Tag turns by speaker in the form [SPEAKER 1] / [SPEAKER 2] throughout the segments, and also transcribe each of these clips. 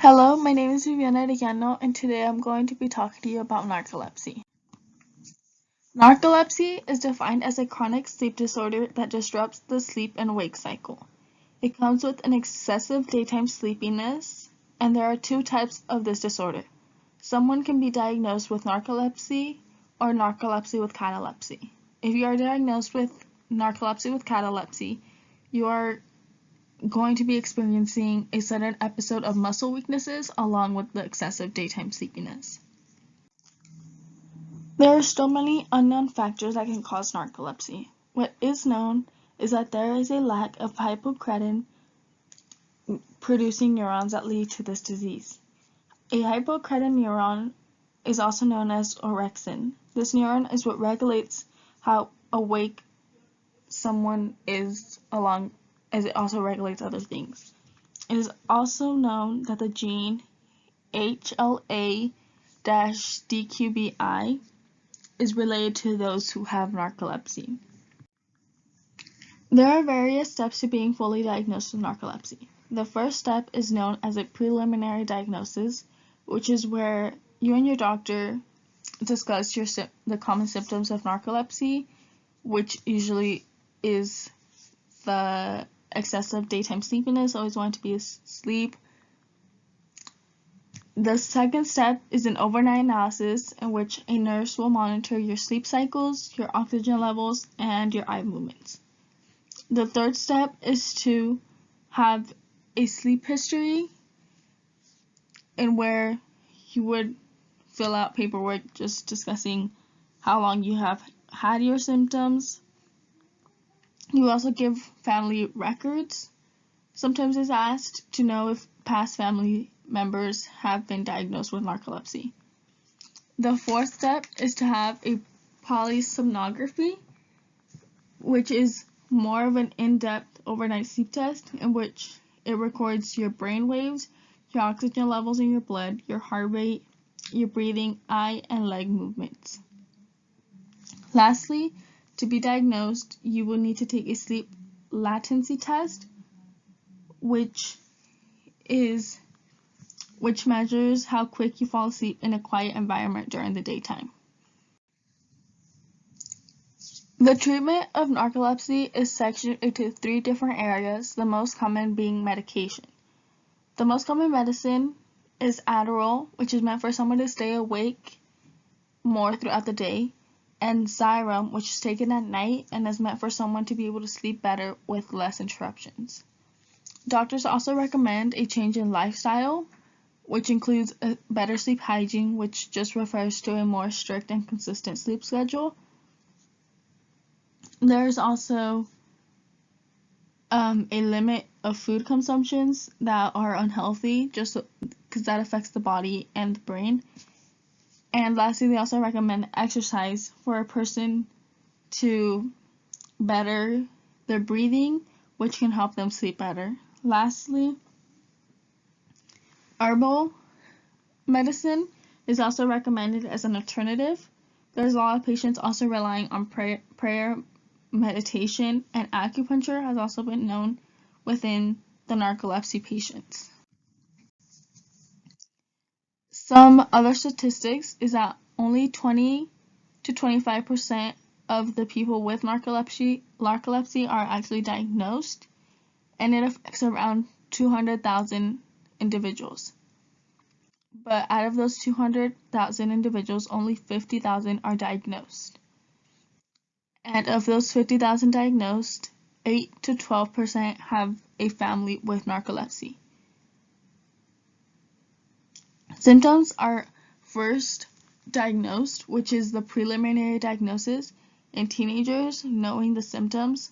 [SPEAKER 1] Hello, my name is Viviana, and today I'm going to be talking to you about narcolepsy. Narcolepsy is defined as a chronic sleep disorder that disrupts the sleep and wake cycle. It comes with an excessive daytime sleepiness, and there are two types of this disorder. Someone can be diagnosed with narcolepsy or narcolepsy with catalepsy. If you are diagnosed with narcolepsy with catalepsy, you are going to be experiencing a sudden episode of muscle weaknesses along with the excessive daytime sleepiness. There are still many unknown factors that can cause narcolepsy. What is known is that there is a lack of hypocretin producing neurons that lead to this disease. A hypocretin neuron is also known as orexin. This neuron is what regulates how awake someone is along as it also regulates other things. It is also known that the gene HLA-DQBI is related to those who have narcolepsy. There are various steps to being fully diagnosed with narcolepsy. The first step is known as a preliminary diagnosis, which is where you and your doctor discuss the common symptoms of narcolepsy, which usually is the excessive daytime sleepiness, always wanting to be asleep. The second step is an overnight analysis in which a nurse will monitor your sleep cycles, your oxygen levels, and your eye movements. The third step is to have a sleep history in where you would fill out paperwork just discussing how long you have had your symptoms. You also give family records. Sometimes it's asked to know if past family members have been diagnosed with narcolepsy. The fourth step is to have a polysomnography, which is more of an in-depth overnight sleep test in which it records your brain waves, your oxygen levels in your blood, your heart rate, your breathing, eye, and leg movements. Lastly, to be diagnosed, you will need to take a sleep latency test, which measures how quick you fall asleep in a quiet environment during the daytime. The treatment of narcolepsy is sectioned into 3 different areas, the most common being medication. The most common medicine is Adderall, which is meant for someone to stay awake more throughout the day, and Xyrem, which is taken at night and is meant for someone to be able to sleep better with less interruptions. Doctors also recommend a change in lifestyle, which includes a better sleep hygiene, which just refers to a more strict and consistent sleep schedule. There's also a limit of food consumptions that are unhealthy, just because that affects the body and the brain. And lastly, they also recommend exercise for a person to better their breathing, which can help them sleep better. Lastly, herbal medicine is also recommended as an alternative. There's a lot of patients also relying on prayer, meditation, and acupuncture has also been known within the narcolepsy patients. Some other statistics is that only 20 to 25% of the people with narcolepsy are actually diagnosed, and it affects around 200,000 individuals. But out of those 200,000 individuals, only 50,000 are diagnosed. And of those 50,000 diagnosed, 8 to 12% have a family with narcolepsy. Symptoms are first diagnosed, which is the preliminary diagnosis, in teenagers knowing the symptoms,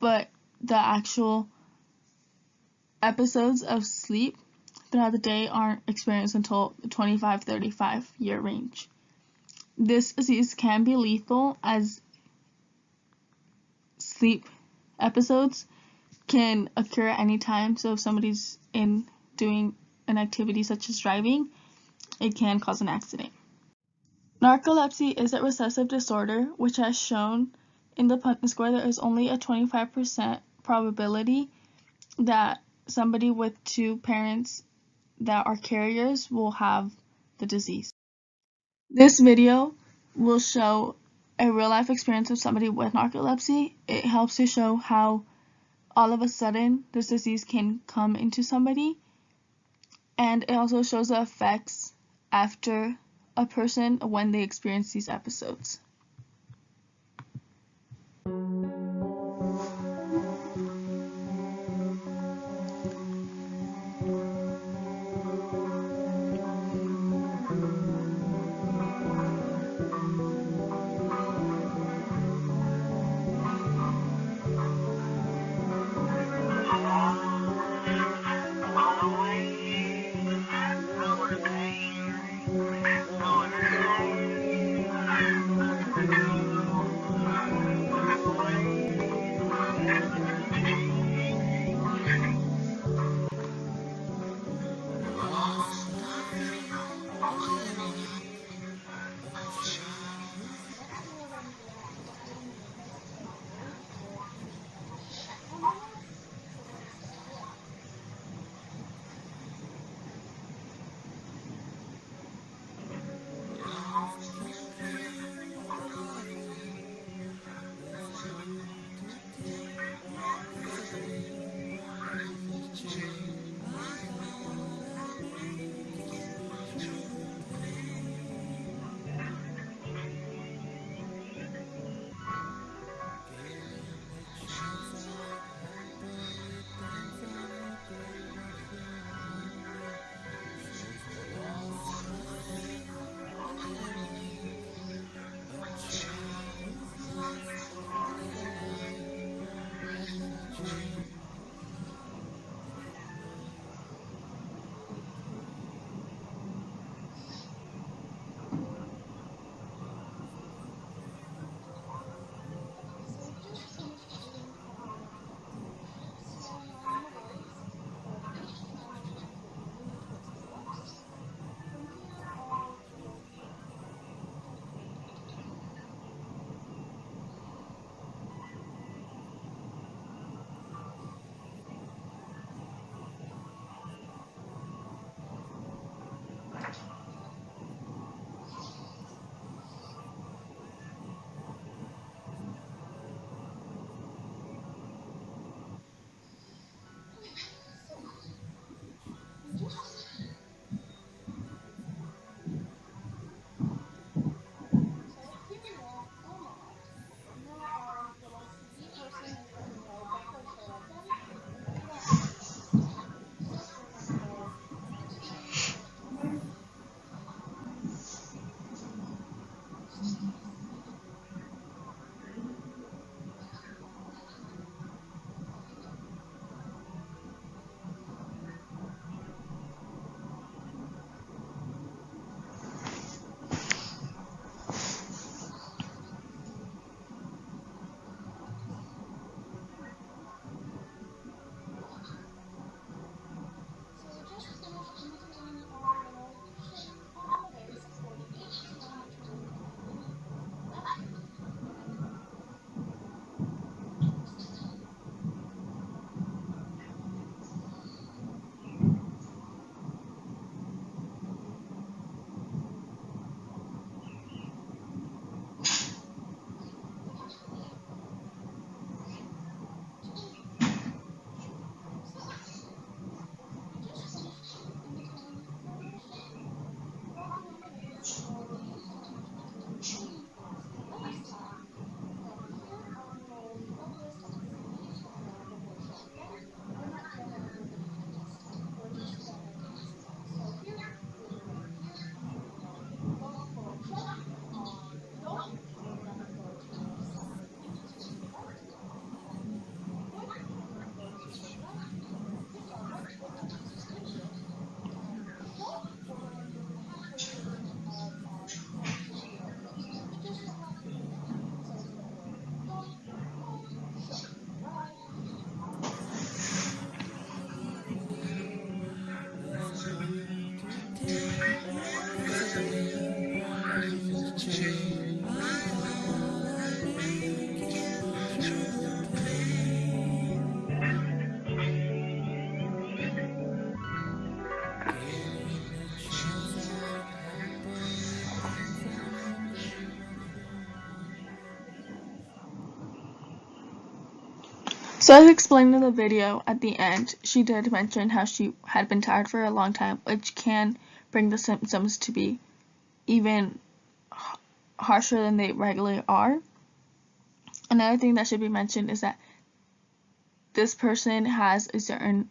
[SPEAKER 1] but the actual episodes of sleep throughout the day aren't experienced until the 25-35 year range. This disease can be lethal as sleep episodes can occur at any time, so if somebody's doing an activity such as driving, it can cause an accident. Narcolepsy is a recessive disorder, which has shown in the Punnett score there is only a 25% probability that somebody with 2 parents that are carriers will have the disease. This video will show a real life experience of somebody with narcolepsy. It helps to show how all of a sudden this disease can come into somebody, and it also shows the effects after a person when they experience these episodes. So as explained in the video at the end, she did mention how she had been tired for a long time, which can bring the symptoms to be even harsher than they regularly are. Another thing that should be mentioned is that this person has a certain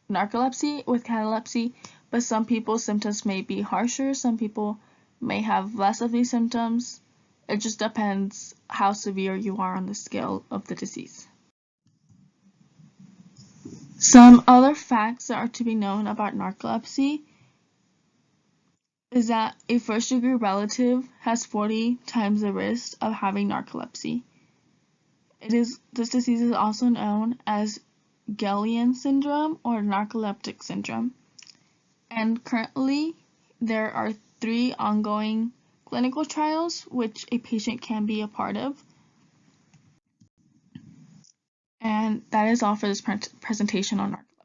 [SPEAKER 1] narcolepsy with catalepsy, but some people's symptoms may be harsher, some people may have less of these symptoms. It just depends how severe you are on the scale of the disease. Some other facts that are to be known about narcolepsy is that a first-degree relative has 40 times the risk of having narcolepsy. This disease is also known as Gillian syndrome or narcoleptic syndrome. And currently, there are 3 ongoing clinical trials which a patient can be a part of. And that is all for this presentation on narcolepsy.